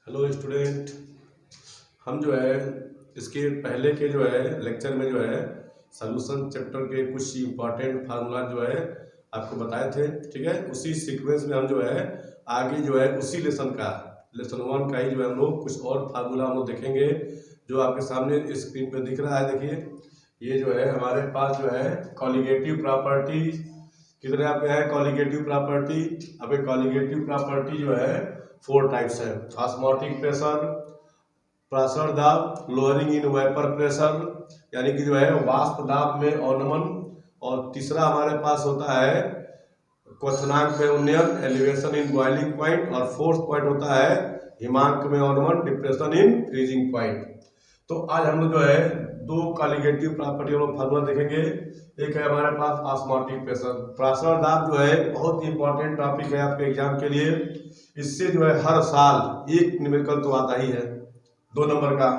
Hello student. हम जो है इसके पहले के जो है लेक्चर में जो है सॉल्यूशन चैप्टर के कुछ इम्पोर्टेंट फार्मूला जो है आपको बताए थे। ठीक है, उसी सीक्वेंस में हम जो है आगे जो है उसी लेसन 1 का ही जो है हम लोग कुछ और फार्मूला हम लोग देखेंगे जो आपके सामने स्क्रीन पे दिख रहा है। देखिए, ये जो है हमारे पास जो है कॉलिगेटिव प्रॉपर्टी कितने आपके हैं कॉलिगेटिव प्रॉपर्टी। अब ये कॉलिगेटिव प्रॉपर्टी जो है 4 टाइप्स है। ऑस्मोटिक प्रेशर, प्रेशर दाब, लोअरिंग इन वेपर प्रेशर यानी कि जो है वाष्प दाब में अवनमन, और तीसरा हमारे पास होता है क्वथनांक में उन्नयन, एलिवेशन इन बॉइलिंग पॉइंट, और फोर्थ पॉइंट होता है हिमांक में अवनमन, डिप्रेशन इन फ्रीजिंग पॉइंट। तो आज हम लोग जो है दो कॉलिगेटिव प्रॉपर्टी हम लोग फार्मूला देखेंगे। एक है हमारे पास ऑस्मोटिक प्रेशर। प्रेशर दाब जो है बहुत ही इंपॉर्टेंट टॉपिक है आपके एग्जाम के लिए। इससे जो है हर साल एक न्यूमेरिकल तो आता ही है 2 नंबर का।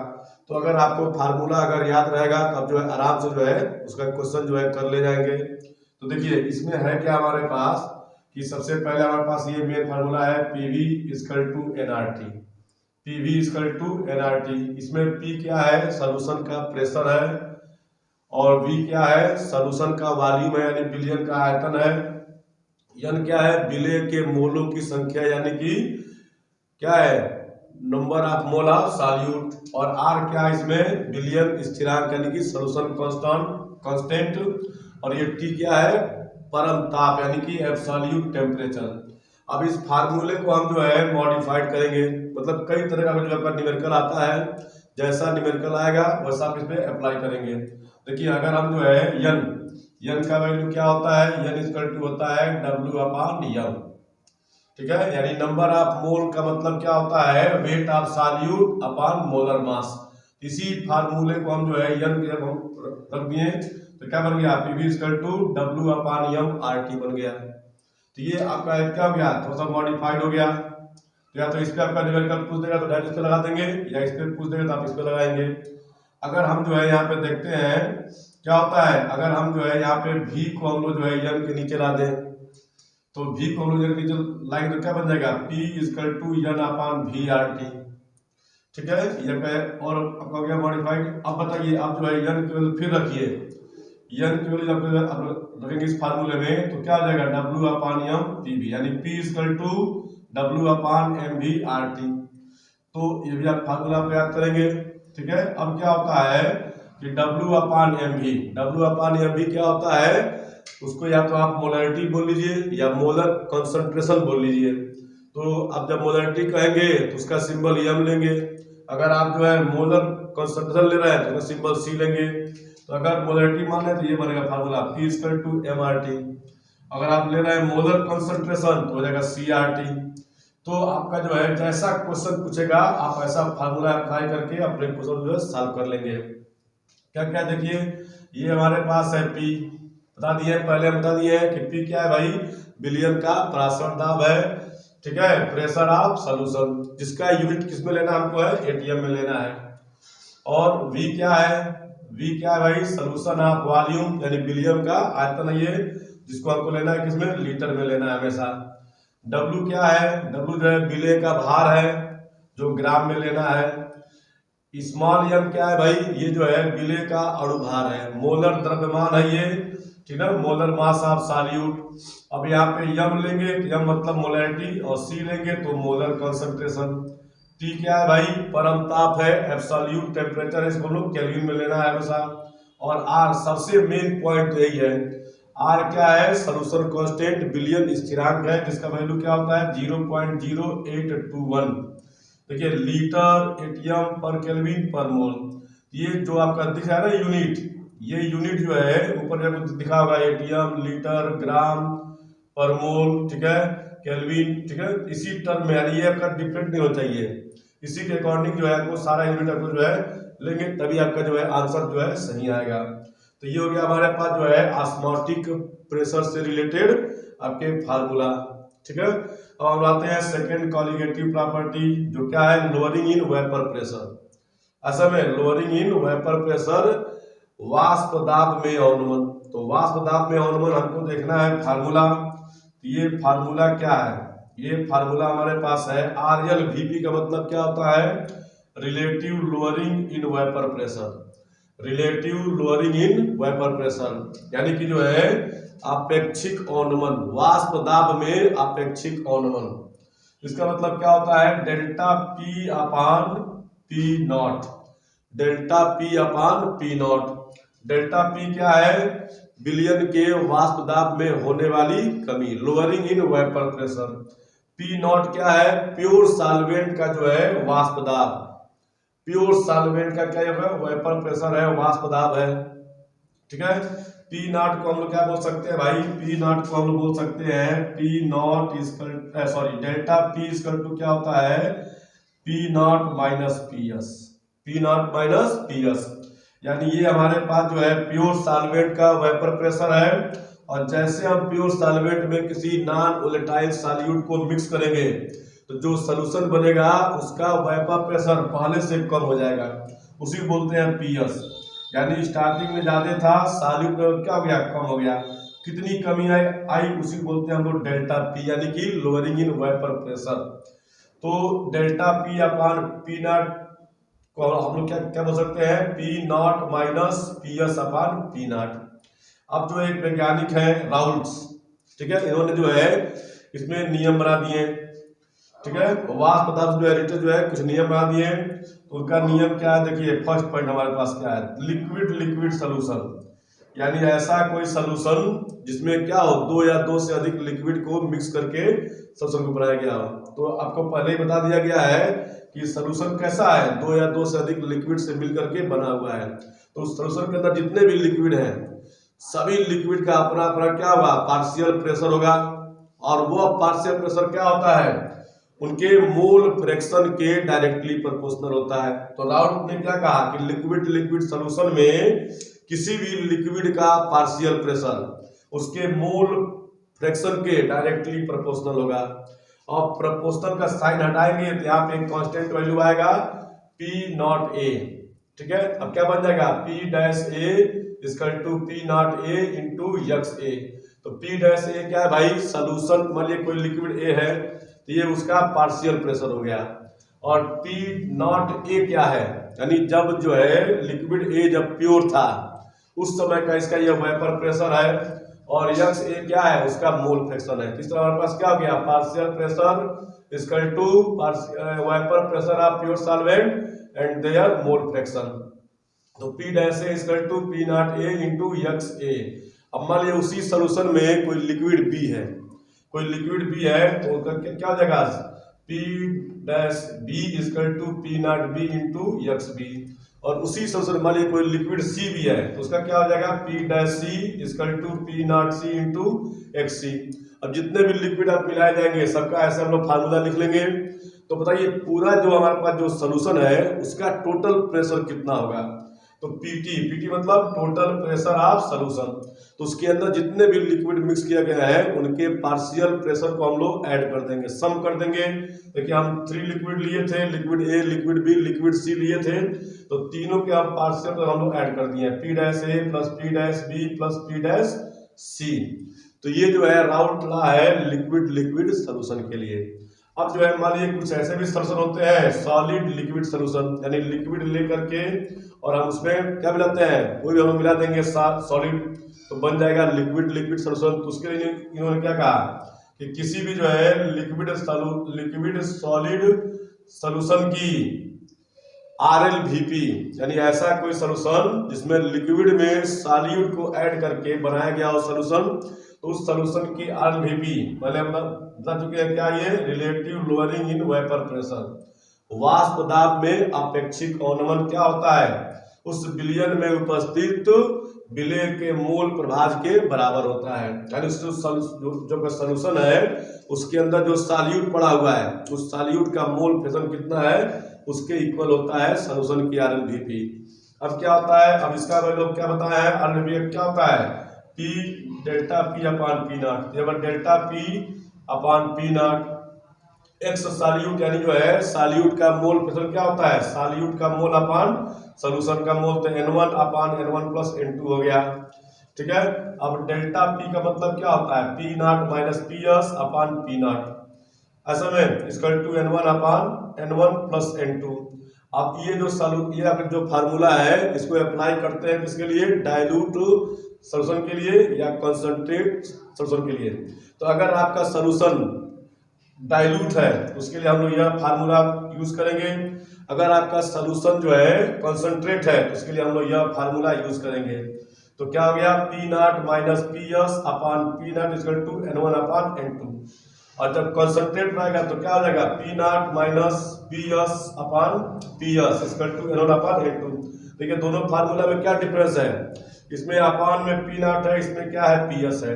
तो अगर आपको फार्मूला अगर याद रहेगा तो आप जो है आराम से जो है उसका क्वेश्चन जो है कर ले जाएंगे। तो देखिए इसमें है क्या हमारे पास कि सबसे पहले हमारे पास ये मेन फार्मूला है PV equal to NRT. PV equal to NRT, इसमें पी क्या है सॉल्यूशन का प्रेशर है, और वी क्या है सॉल्यूशन का वॉल्यूम है यानी बिलियन का आयतन है, एन क्या है विलय के मोलों की संख्या यानी कि क्या है number of mole of solute, और आर क्या है इसमें बिलियन स्थिरांक यानी कि सॉल्यूशन कांस्टेंट, और ये टी क्या है परम ताप यानी कि एब्सोल्यूट टेम्परेचर। अब इस फार्मूले को हम जो है मॉडिफाइड करेंगे, मतलब कई तरह का जो आपका न्यूमेरिकल आता है, जैसा न्यूमेरिकल आएगा वैसा आप इस पे अप्लाई करेंगे। देखिए अगर हम जो है यन का वैल्यू क्या होता है, यन इक्वल टू होता है डब्ल्यू अपॉन यम। ठीक है, यानी नंबर ऑफ मोल का मतलब क्या होता है weight of solute upon molar mass. इसी फार्मूले को हम जो है यन के जब हम रख दिए तो क्या बन गया PV equal to W upon M RT बन गया। तो ये आपका क्या हो गया थोड़ा सा मॉडिफाइड हो गया। तो या तो इस पे आपका न्यूमेरिकल पूछ देगा तो डायरेक्ट इस पे लगा देंगे, या इस पे पूछ देगा तो आप इस पे लगाएंगे। अगर हम जो है यहाँ पे देखते हैं क्या होता है, अगर हम जो है यहाँ पे भी को हम लोग जो है यन के नीचे ला दें तो भी को हम लोग नीचे लाइन तो क्या बन जाएगा P equal to N upon V R T. ठीक है, ये पे और आपका हो गया मॉडिफाइड। अब बताइए आप जो है यन की फिर रखिए, यन की वैल्यू जब आप रखेंगे इस फार्मूले में तो क्या आ जाएगा W upon M P V यानी P equal to W upon M V R T. तो ये भी आप फार्मूला पे याद करेंगे। ठीक है, अब क्या होता है कि W upon M V, W upon M V क्या होता है उसको या तो आप मोलरिटी बोल लीजिए या मोलर कंसंट्रेशन बोल लीजिए। तो अब जब मोलरिटी कहेंगे तो उसका सिंबल एम लेंगे, अगर आप जो है मोलर कंसंट्रेशन ले रहे हैं तो उसका सिंबल सी लेंगे। तो अगर मोलरिटी मान लें तो ये बनेगा formula P equal to M R T. अगर आप ले रहे हैं मोलर कंसंट्रेशन तो हो जाएगा सी आर टी। तो आपका जो है जैसा क्वेश्चन पूछेगा आप ऐसा फार्मूला अप्लाई करके अपने क्वेश्चन जो है सॉल्व कर लेंगे। क्या क्या देखिए ये हमारे पास है पी बता दिए, पहले हम बता दिए कि पी क्या है भाई बिलियन का प्रेशर दाब है। ठीक है, प्रेशर ऑफ सॉल्यूशन जिसका यूनिट किस में लेना हमको है एटीएम में लेना है। और वी क्या है, वी क्या है भाई सॉल्यूशन ऑफ वॉल्यूम यानी बिलियन का आयतन है ये, जिसको हमको लेना है किसमें लीटर में लेना है हमेशा। डब्ल्यू क्या है, डब्ल्यू जो है विलय का भार है जो ग्राम में लेना है। स्मॉल एम क्या है भाई ये जो है विलय का अणुभार है, मोलर द्रव्यमान है ये। ठीक है, मोलर मास ऑफ सॉल्यूट। अब यहाँ पे यम लेंगे तो यम मतलब मोलरिटी, और सी लेंगे तो मोलर कंसंट्रेशन। टी क्या है भाई परम ताप है एब्सोल्यूट टेम्परेचर है, इसको हम लोग केल्विन में लेना है हमेशा। और आर सबसे मेन पॉइंट तो यही है, आर क्या है सॉल्यूशन कांस्टेंट बिलियन स्थिरांक है जिसका वैल्यू क्या होता है 0.0821। देखिए लीटर एटीएम पर केल्विन पर मोल, ये जो आपका दिख रहा है ना यूनिट, ये यूनिट जो है ऊपर जब दिखा होगा एटीएम लीटर ग्राम पर मोल, ठीक है केल्विन। ठीक है, इसी टर्म में यानी ये आपका डिफरेंट नहीं होना चाहिए, इसी के अकॉर्डिंग जो है आपको सारा यूनिट आपको जो है लेंगे तभी आपका जो है आंसर जो है सही आएगा। तो ये हो गया हमारे पास जो है ऑस्मोटिक प्रेशर से रिलेटेड आपके फार्मूला। ठीक है, अब हम आते हैं सेकेंड कॉलिगेटिव प्रॉपर्टी जो क्या है लोअरिंग इन वेपर प्रेशर। असल में लोअरिंग इन वेपर प्रेशर वाष्प दाब में अवनमन। तो वाष्प दाब में अवनमन हमको देखना है फार्मूला। तो ये फार्मूला क्या है ये फार्मूला हमारे पास है। RLVP का मतलब क्या होता है? Relative lowering in vapour pressure. Relative lowering in vapour pressure यानी कि जो है आपेक्षिक अवनमन, वाष्प दाब में आपेक्षिक अवनमन। इसका मतलब क्या होता है? Delta P upon P not. Delta P upon P not. Delta P क्या है? विलयन के वाष्प दाब में होने वाली कमी, lowering in vapour pressure. P not क्या है? प्योर सॉल्वेंट का जो है वाष्प दाब। प्योर सॉल्वेंट का क्या है? वेपर प्रेशर है, वाष्प दाब है। ठीक है। P नॉट को हम लोग क्या बोल सकते हैं भाई? P नॉट को हम लोग बोल सकते हैं P not equal, sorry, delta P equal to क्या होता है? P not minus PS। P not minus PS यानी ये हमारे पास जो है प्योर सॉल्वेंट का वेपर प्रेशर है। और जैसे हम प्योर सॉल्वेंट में किसी नॉन वोलेटाइल सॉल्यूट को मिक्स करेंगे तो जो सोल्यूशन बनेगा उसका वेपर प्रेशर पहले से कम हो जाएगा, उसी को बोलते हैं PS। यानी स्टार्टिंग में ज्यादा था, सॉल्यूट क्या हो गया? कम हो गया। कितनी कमी आई? उसी को बोलते हैं हम लोग डेल्टा P यानी कि लोअरिंग इन वेपर प्रेशर। तो delta P upon P not को हम लोग क्या क्या बोल सकते हैं? P not minus PS upon P not. अब जो एक वैज्ञानिक है राउल्ट्स, ठीक है, इन्होंने जो है इसमें नियम बना दिए। ठीक है, वाष्प दाब जो है रिटर जो है कुछ नियम बना दिए। तो उनका नियम क्या है? देखिए फर्स्ट पॉइंट हमारे पास क्या है? लिक्विड लिक्विड सोल्यूशन यानी ऐसा कोई सोल्यूशन जिसमें क्या हो? दो या दो से अधिक लिक्विड को मिक्स करके सोल्यूशन को बनाया गया हो। तो आपको पहले ही बता दिया गया है कि सोल्यूशन कैसा है? दो या दो से अधिक लिक्विड से मिल करके बना हुआ है। तो उस सोल्यूशन के अंदर जितने भी लिक्विड हैं सभी लिक्विड का अपना अपना क्या होगा? पार्शियल प्रेशर होगा। और वो पार्शियल प्रेशर क्या होता है? उनके मोल फ्रैक्शन के डायरेक्टली प्रोपोर्शनल होता है। तो राउल्ट ने क्या कहा कि लिक्विड लिक्विड सॉल्यूशन में किसी भी लिक्विड का पार्शियल प्रेशर उसके मोल फ्रैक्शन के डायरेक्टली प्रोपोर्शनल होगा। और प्रोपोर्शनल का साइन हटाएंगे तो यहाँ पे एक कांस्टेंट वैल्यू आएगा P नॉट A। ठीक है, अब क्या बन जाएगा? P dash A equal to P not A into XA। तो P डैश A क्या है भाई? सोल्यूशन, मान लिया कोई लिक्विड A है तो ये उसका पार्शियल प्रेशर हो गया। और P नॉट A क्या है? यानी जब जो है लिक्विड A जब प्योर था उस समय का इसका ये वेपर प्रेशर है। और XA क्या है? उसका मोल फ्रैक्शन है। इस तरह हमारे पास क्या हो गया? Partial pressure equal to vapour pressure of pure solvent and their mole fraction. तो P dash A equal to P not A into XA। अब मान लिया उसी सोल्यूशन में कोई लिक्विड B है, कोई लिक्विड B है तो क्या हो जाएगा? P dash B equal to P not B into XB। और उसी सोल्यूशन मान लीजिए कोई लिक्विड C भी है तो उसका क्या हो जाएगा? P dash C equal to P not C into XC। अब जितने भी लिक्विड आप मिलाए जाएंगे सबका ऐसे हम लोग फार्मूला लिख लेंगे। तो बताइए पूरा जो हमारे पास जो सोल्यूशन है उसका टोटल प्रेशर कितना होगा? तो PT मतलब टोटल प्रेशर ऑफ सोल्यूशन। तो उसके अंदर जितने भी लिक्विड मिक्स किया गया है उनके पार्शियल प्रेशर को हम लोग ऐड कर देंगे, सम कर देंगे। देखिए हम 3 लिक्विड लिए थे, liquid A, liquid B, liquid C लिए थे, तो तीनों के हम पार्शियल हम लोग ऐड कर दिए, P dash A plus P dash B plus P dash C। तो ये जो है राउल्ट लॉ है लिक्विड लिक्विड सोल्यूशन के लिए। अब जो है मान लीजिए कुछ ऐसे भी सोल्यूशन होते हैं सॉलिड लिक्विड सोल्यूशन, यानी लिक्विड लेकर के और हम उसमें क्या मिलाते हैं? कोई भी हम मिला देंगे सॉलिड तो बन जाएगा लिक्विड लिक्विड सोल्यूशन। तो उसके लिए इन्होंने क्या कहा कि किसी भी जो है लिक्विड सॉलिड सोल्यूशन की RLVP यानी ऐसा कोई सोल्यूशन जिसमें लिक्विड में सॉल्यूट को ऐड करके बनाया गया हो सोल्यूशन, तो उस सोल्यूशन की RLVP पहले हम बता चुके हैं क्या? ये relative lowering in vapour pressure, वाष्प दाब में अपेक्षिक अवनमन क्या होता है? उस विलयन में उपस्थित विलय के मोल प्रभाव के बराबर होता है। यानी जो सोल्यूशन है उसके अंदर जो सॉल्यूट पड़ा हुआ है उस सॉल्यूट का मोल फ्रैक्शन कितना है उसके इक्वल होता है सोल्यूशन की RLVP। अब क्या होता है? अब इसका वैल्यू क्या बताया है? RLVP क्या होता है? P delta P upon P not. Delta P upon P not x solute यानी जो है सॉल्यूट का मोल फ्रैक्शन क्या होता है? सॉल्यूट का मोल अपान सोल्यूशन का मोल, तो N1 अपान N1 प्लस N2 हो गया। ठीक है, अब डेल्टा P का मतलब क्या होता है? P not minus PS upon P not. ऐसा में equal to n1 upon n1 plus n2। अब ये जो फार्मूला है इसको अप्लाई करते हैं किसके लिए, डाइल्यूट सॉल्यूशन के लिए या कंसंट्रेट सॉल्यूशन के लिए। तो अगर आपका सॉल्यूशन डाइल्यूट है उसके लिए हम लोग यह फार्मूला यूज करेंगे। अगर आपका सॉल्यूशन जो है कंसंट्रेट है उसके लिए हम लोग यह फार्मूला यूज करेंगे। तो क्या हो गया, P not minus P S upon P not equal to n1 upon n2। और जब कंसंट्रेट रहेगा तो क्या हो जाएगा, P not minus P S upon P S equal to n1 upon n2। देखिए दोनों फार्मूला में क्या डिफरेंस है, इसमें अपान में पी नॉट है, इसमें क्या है, पी एस है।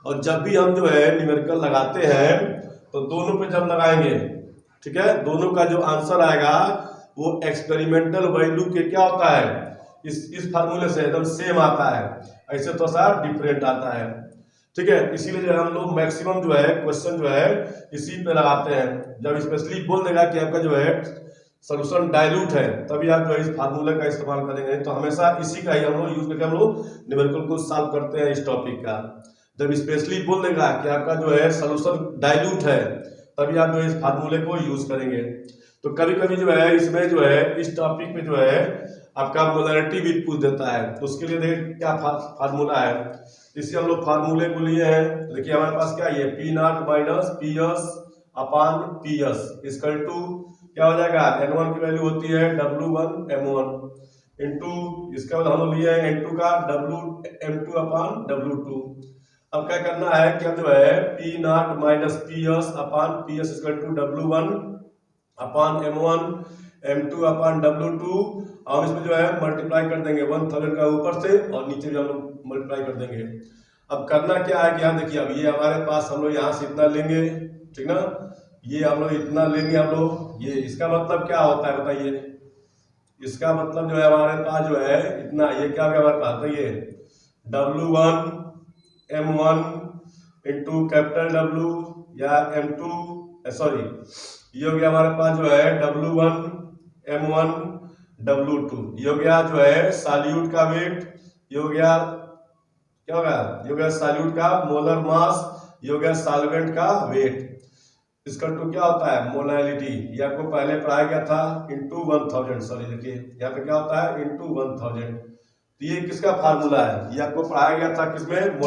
और जब भी हम जो है न्यूमेरिकल लगाते हैं तो दोनों पे जब लगाएंगे, ठीक है, दोनों का जो आंसर आएगा वो एक्सपेरिमेंटल वैल्यू के क्या होता है, इस फार्मूले से एकदम सेम आता है, ऐसे तो सा डिफरेंट आता है। ठीक है, इसीलिए जो है हम लोग मैक्सिमम जो है क्वेश्चन जो है इसी पे लगाते हैं। जब स्पेशली बोल देगा कि आपका जो है सॉल्यूशन डाइल्यूट है तभी आप जो है इस फार्मूले का इस्तेमाल करेंगे। तो हमेशा इसी का ही हम लोग यूज करके हम लोग न्यूमेरिकल को सॉल्व करते हैं इस टॉपिक का। जब स्पेशली बोल देगा कि आपका जो है सॉल्यूशन डाइल्यूट है तभी आप जो है इस फार्मूले को यूज करेंगे। तो कभी कभी जो है इसमें जो है इस टॉपिक में जो है आपका मोलैरिटी भी पूछ देता है, तो उसके लिए देखिए क्या फार्मूला है। इसी हम लोग फार्मूले को लिए हैं। देखिए हमारे पास क्या है, P not minus P S upon P S equal to क्या हो जाएगा, n1 की वैल्यू होती है W1 M1 इंटू इसका हम लोग लिए हैं n2 का M2 अपान W2। अब क्या करना है कि अब जो है P not minus P S upon P S equal to W1 upon M1 M2 upon W2। हम इसमें जो है मल्टीप्लाई कर देंगे 1000 का ऊपर से और नीचे भी हम लोग मल्टीप्लाई कर देंगे। अब करना क्या है कि यहाँ देखिए, अब ये हमारे पास हम लोग यहाँ से इतना लेंगे, ठीक ना, ये हम लोग इतना लेंगे हम लोग। ये इसका मतलब क्या होता है बताइए, इसका मतलब जो है हमारे पास जो है इतना, ये क्या हो गया हमारे पास, तो ये W1 M1 into capital W या M2 सॉरी ये हो गया हमारे पास जो है W1 M1 W2। ये हो गया जो है सॉल्यूट का वेट, ये हो गया क्या होगा, ये हो गया सॉल्यूट का मोलर मास, ये हो गया सॉल्वेंट का वेट। इसका टू क्या होता है, मोलैलिटी। ये आपको पहले पढ़ाया गया था इंटू 1000। सॉरी देखिए यहाँ पे क्या होता है इंटू 1000। तो ये किसका फार्मूला है, ये आपको पढ़ाया गया था किसमें,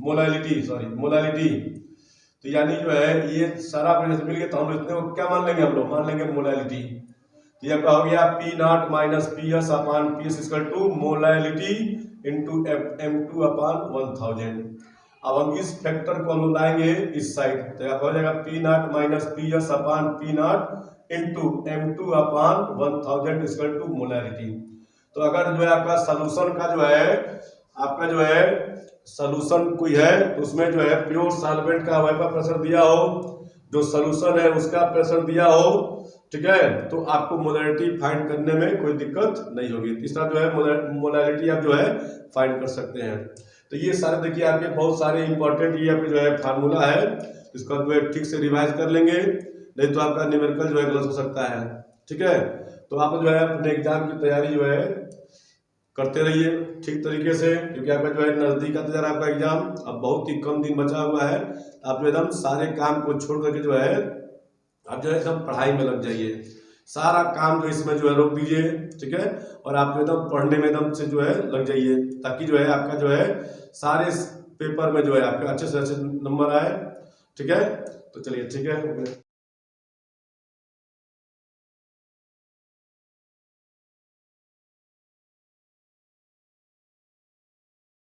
मोलैलिटी। तो यानी जो है ये सारा मिल गया, तो हम इतने को क्या मान लेंगे, हम लोग मान लेंगे मोलैलिटी। तो ये हो गया P not minus P S upon P S equal to molality into M2 upon 1000। अब हम इस फैक्टर को हम लाएंगे इस साइड, तो हो जाएगा P not minus P S upon P not into M2 upon 1000 equal to molarity. तो अगर जो है आपका सॉल्यूशन का जो है आपका जो है सॉल्यूशन कोई है तो उसमें जो है प्योर सॉल्वेंट का वेपर प्रेशर दिया हो, जो सॉल्यूशन है उसका प्रेशर दिया हो, ठीक है, तो आपको मोलैरिटी फाइंड करने में कोई दिक्कत नहीं होगी। तीसरा जो है मोलैरिटी आप जो है फाइंड कर सकते हैं। तो ये सारे देखिए आपके बहुत सारे इंपॉर्टेंट ये आपके जो है फार्मूला है, इसका जो है ठीक से रिवाइज कर लेंगे, नहीं तो आपका न्यूमेरिकल जो है गलत हो सकता है। ठीक है, तो आप जो है अपने एग्जाम की तैयारी जो है करते रहिए ठीक तरीके से, क्योंकि आपका जो है नजदीक आता जा रहा है आपका एग्जाम, अब बहुत ही कम दिन बचा हुआ है। आप जो एकदम सारे काम को छोड़ करके जो है आप जो है एकदम पढ़ाई में लग जाइए, सारा काम जो इसमें जो है रोक दीजिए, ठीक है, और आप जो एकदम पढ़ने में एकदम से जो है लग जाइए, ताकि जो है आपका जो है सारे पेपर में जो है आपके अच्छे से अच्छे नंबर आए। ठीक है, तो चलिए ठीक है।